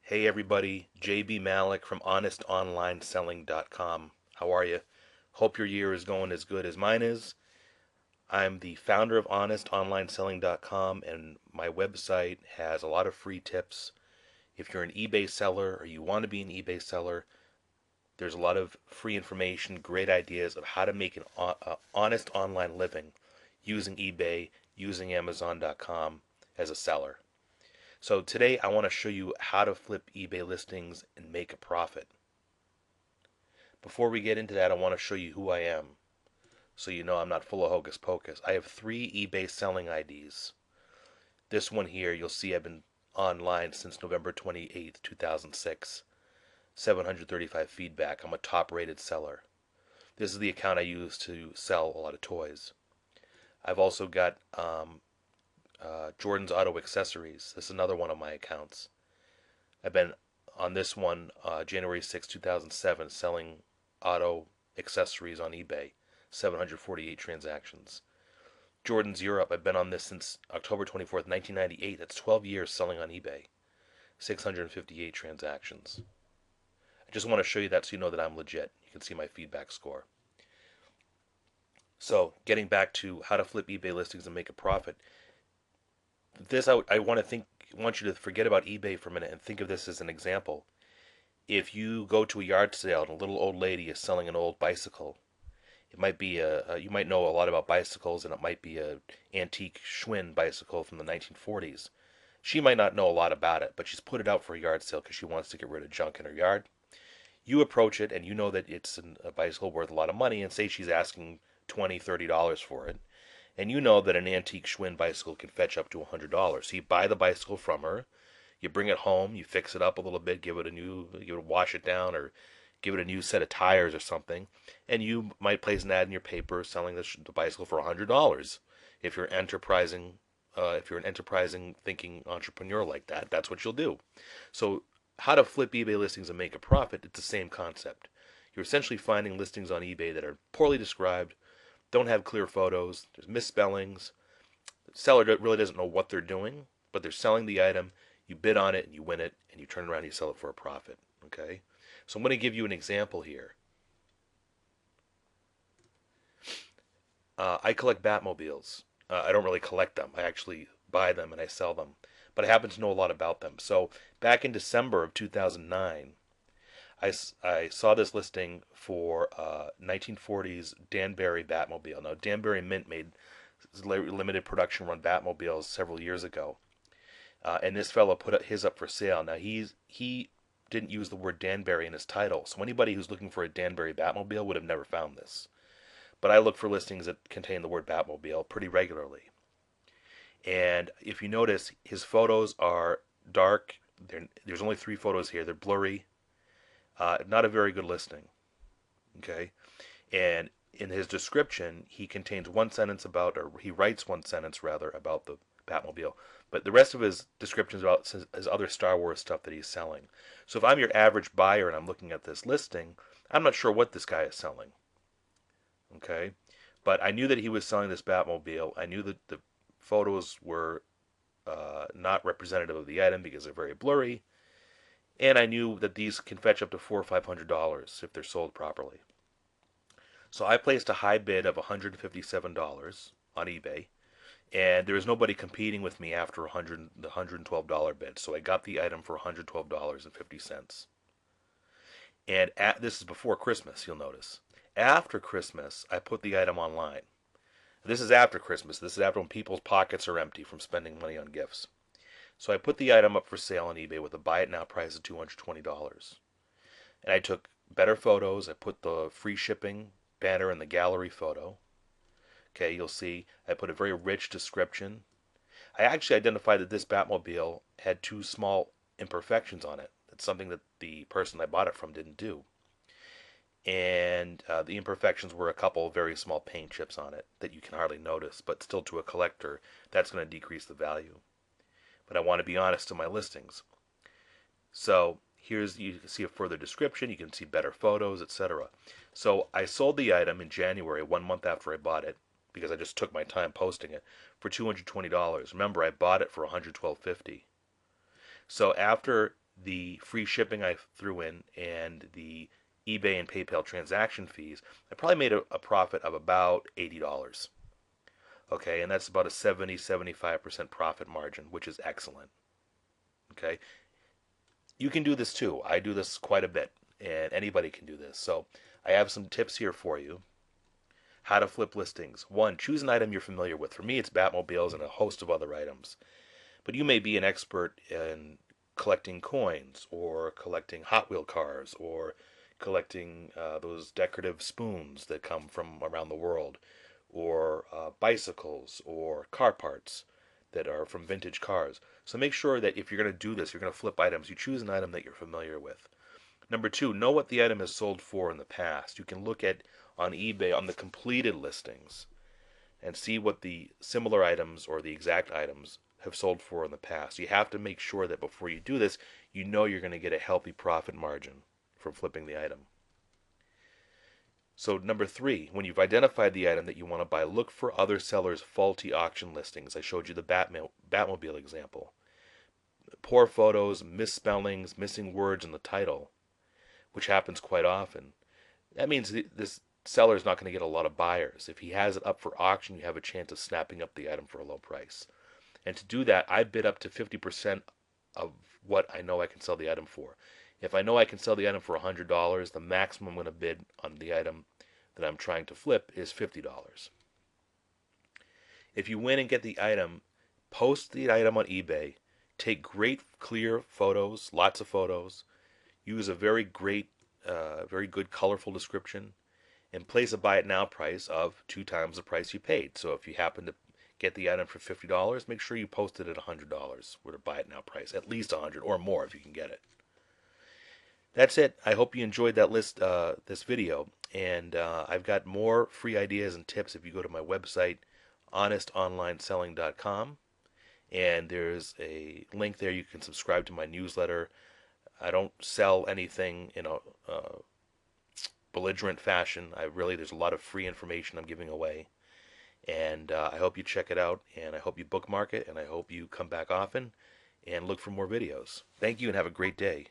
Hey everybody, JB Malik from HonestOnlineSelling.com. How are you? Hope your year is going as good as mine is. I'm the founder of HonestOnlineSelling.com, and my website has a lot of free tips. If you're an eBay seller or you want to be an eBay seller, there's a lot of free information, great ideas of how to make an honest online living using eBay, using Amazon.com as a seller. So today I want to show you how to flip eBay listings and make a profit. Before we get into that, I want to show you who I am, so you know I'm not full of hocus pocus. I have 3 eBay selling IDs. This one here, you'll see I've been online since November 28th, 2006. 735 feedback. I'm a top rated seller. This is the account I use to sell a lot of toys. I've also got Jordan's Auto Accessories. This is another one of my accounts. I've been on this one January 6, 2007, selling auto accessories on eBay. 748 transactions. Jordan's Europe, I've been on this since October 24th, 1998. That's 12 years selling on eBay. 658 transactions. I just want to show you that so you know that I'm legit. You can see my feedback score. So, getting back to how to flip eBay listings and make a profit. This I want you to forget about eBay for a minute and think of this as an example. If you go to a yard sale and a little old lady is selling an old bicycle, it might be you might know a lot about bicycles, and it might be a antique Schwinn bicycle from the 1940s. She might not know a lot about it, but she's put it out for a yard sale because she wants to get rid of junk in her yard. You approach it, and you know that it's a bicycle worth a lot of money, and say she's asking $20, $30 for it, and you know that an antique Schwinn bicycle can fetch up to $100. So you buy the bicycle from her, you bring it home, you fix it up a little bit, wash it down, or give it a new set of tires or something, and you might place an ad in your paper selling the bicycle for $100. If you're if you're an enterprising thinking entrepreneur like that, that's what you'll do. So how to flip eBay listings and make a profit, it's the same concept. You're essentially finding listings on eBay that are poorly described, don't have clear photos, there's misspellings. The seller really doesn't know what they're doing, but they're selling the item. You bid on it and you win it, and you turn around and you sell it for a profit. Okay? So I'm going to give you an example here. I collect Batmobiles. I don't really collect them. I actually buy them and I sell them. But I happen to know a lot about them. So back in December of 2009, I saw this listing for 1940s Danbury Batmobile. Now, Danbury Mint made limited production run Batmobiles several years ago. And this fellow put his up for sale. Now, he didn't use the word Danbury in his title, so anybody who's looking for a Danbury Batmobile would have never found this. But I look for listings that contain the word Batmobile pretty regularly. And if you notice, his photos are dark. There's only 3 photos here. They're blurry. Not a very good listing. Okay? And in his description, he contains one sentence about, or he writes one sentence rather, about the Batmobile. But the rest of his description is about his other Star Wars stuff that he's selling. So if I'm your average buyer and I'm looking at this listing, I'm not sure what this guy is selling. Okay? But I knew that he was selling this Batmobile. I knew that the photos were not representative of the item because they're very blurry. And I knew that these can fetch up to $400 or $500 if they're sold properly. So I placed a high bid of $157 on eBay, and there was nobody competing with me after the $112 bid. So I got the item for $112.50. And this is before Christmas, you'll notice. After Christmas, I put the item online. This is after Christmas. This is after when people's pockets are empty from spending money on gifts. So I put the item up for sale on eBay with a buy it now price of $220. And I took better photos. I put the free shipping banner in the gallery photo. Okay, you'll see I put a very rich description. I actually identified that this Batmobile had 2 small imperfections on it. That's something that the person I bought it from didn't do. And the imperfections were a couple of very small paint chips on it that you can hardly notice, but still to a collector, that's going to decrease the value. But I want to be honest in my listings. So you can see a further description, you can see better photos, etc. So I sold the item in January, 1 month after I bought it, because I just took my time posting it, for $220. Remember, I bought it for $112.50. So after the free shipping I threw in and the eBay and PayPal transaction fees, I probably made a profit of about $80. Okay, and that's about a 75% profit margin, which is excellent. Okay, you can do this too. I do this quite a bit, and anybody can do this. So I have some tips here for you. How to flip listings. One, choose an item you're familiar with. For me, it's Batmobiles and a host of other items. But you may be an expert in collecting coins, or collecting Hot Wheel cars, or collecting those decorative spoons that come from around the world, or bicycles, or car parts that are from vintage cars. So make sure that if you're going to do this, you're going to flip items, you choose an item that you're familiar with. Number two, know what the item has sold for in the past. You can look at on eBay on the completed listings and see what the similar items or the exact items have sold for in the past. You have to make sure that before you do this, you know you're going to get a healthy profit margin from flipping the item. So number three, when you've identified the item that you want to buy, look for other sellers' faulty auction listings. I showed you the Batmobile example. Poor photos, misspellings, missing words in the title, which happens quite often. That means this seller is not going to get a lot of buyers. If he has it up for auction, you have a chance of snapping up the item for a low price. And to do that, I bid up to 50% of what I know I can sell the item for. If I know I can sell the item for $100, the maximum I'm going to bid on the item that I'm trying to flip is $50. If you win and get the item, post the item on eBay, take great clear photos, lots of photos, use a very good colorful description, and place a buy it now price of 2 times the price you paid. So if you happen to get the item for $50, make sure you post it at $100 with a buy it now price, at least $100 or more if you can get it. That's it. I hope you enjoyed this video, and I've got more free ideas and tips if you go to my website, honestonlineselling.com, and there's a link there you can subscribe to my newsletter. I don't sell anything in a belligerent fashion. There's a lot of free information I'm giving away, and I hope you check it out, and I hope you bookmark it, and I hope you come back often and look for more videos. Thank you, and have a great day.